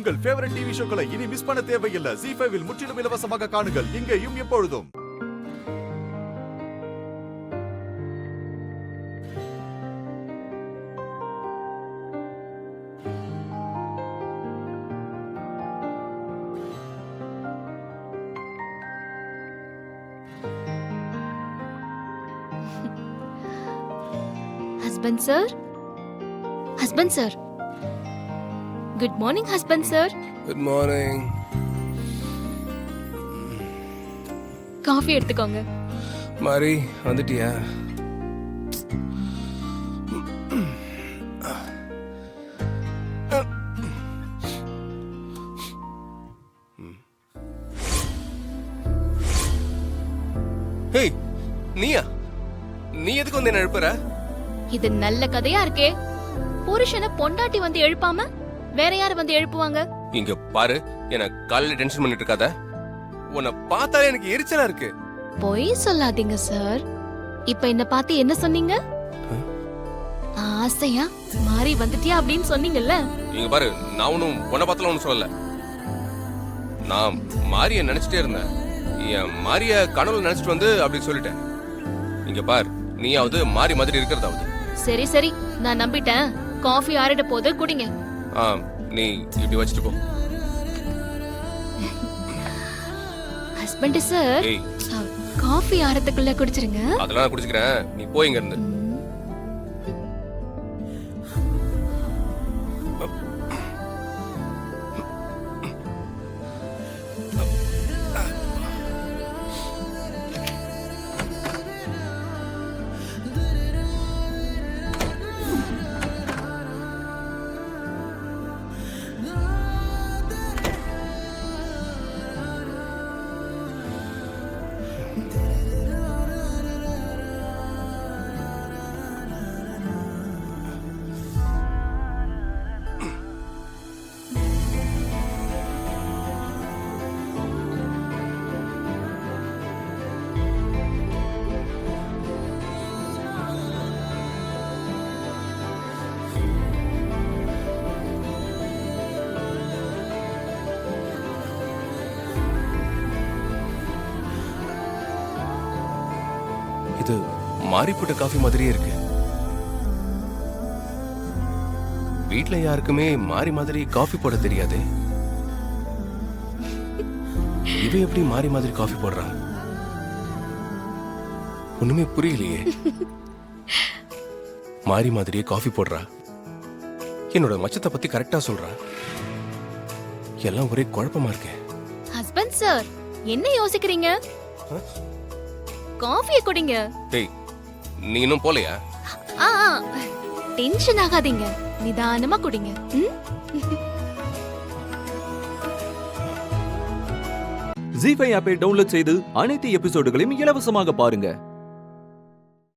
உங்கள் favourite TV ஷோக்களை இனி miss பண்ண தேவையில்லை. ZEE5 இல் முற்றிலும் இலவசமாக காணுங்கள், இங்கேயும் எப்பொழுதும். Husband sir? Husband sir? Good morning, husband sir. Good morning. Coffee எடுத்துக்கோங்க. மாரி வந்துட்டியா? ஹேய், நீயா? நீ எதுக்கு வந்து என்ன எழுப்புற? இது நல்ல கதையா இருக்கே. புருஷனை பொண்டாட்டி வந்து எழுப்பாம வேற யாரு வந்து எழுப்புவாங்க? இங்க பாரு, என்ன காலையில டென்ஷன் பண்ணிட்டு இருக்காத. உன்னை பார்த்தாலே எனக்கு எரிச்சலா இருக்கு. பொய் சொல்லாதீங்க சார். இப்ப என்ன பார்த்து என்ன சொன்னீங்க? ஆசையா மாறி வந்துட்டியா அப்படின்னு சொன்னீங்கல்ல. இங்க பாரு, நான் ஒன்னும் உன்னை பார்த்தாலும் ஒன்னும் சொல்லல. நான் மாரிய நினைச்சிட்டே இருந்தேன். என் மாரிய கனவுல நினைச்சிட்டு வந்து அப்படி சொல்லிட்டேன். இங்க பார், நீயாவது மாறி மாதிரி இருக்கிறதாவது. சரி சரி, நான் நம்பிட்டேன். காஃபி ஆறிட போது குடிங்க. நீ இப்படி வச்சிட்டு போ. ஹஸ்பண்ட் சார், காஃபி ஆறதுக்குள்ள குடிச்சிருங்க. அதெல்லாம் நான் குடிச்சுக்கிறேன், நீ போய் இங்க இருந்து. இது மாறி போட்ட காஃபி மாதிரியே இருக்கு. வீட்ல யாருக்குமே மாறி மாதிரி காஃபி போட தெரியாது. இவ எப்படி மாறி மாதிரி காஃபி போடுறா? ஒண்ணுமே புரியலையே. மாறி மாதிரியே காஃபி போடுறா. என்னோட மச்சத்தை பத்தி கரெக்டா சொல்றா. எல்லாம் ஒரே குழப்பமா இருக்கு. ஹஸ்பண்ட் சார், என்ன யோசிக்கிறீங்க? காஃபியை குடிங்க. டேய், நீ இன்னும் போலையா? டென்ஷன் ஆகாதீங்க, நிதானமா குடிங்க. ZEE5 ஆப்பை டவுன்லோட் செய்து அனைத்து எபிசோடுகளையும் இலவசமாக பாருங்க.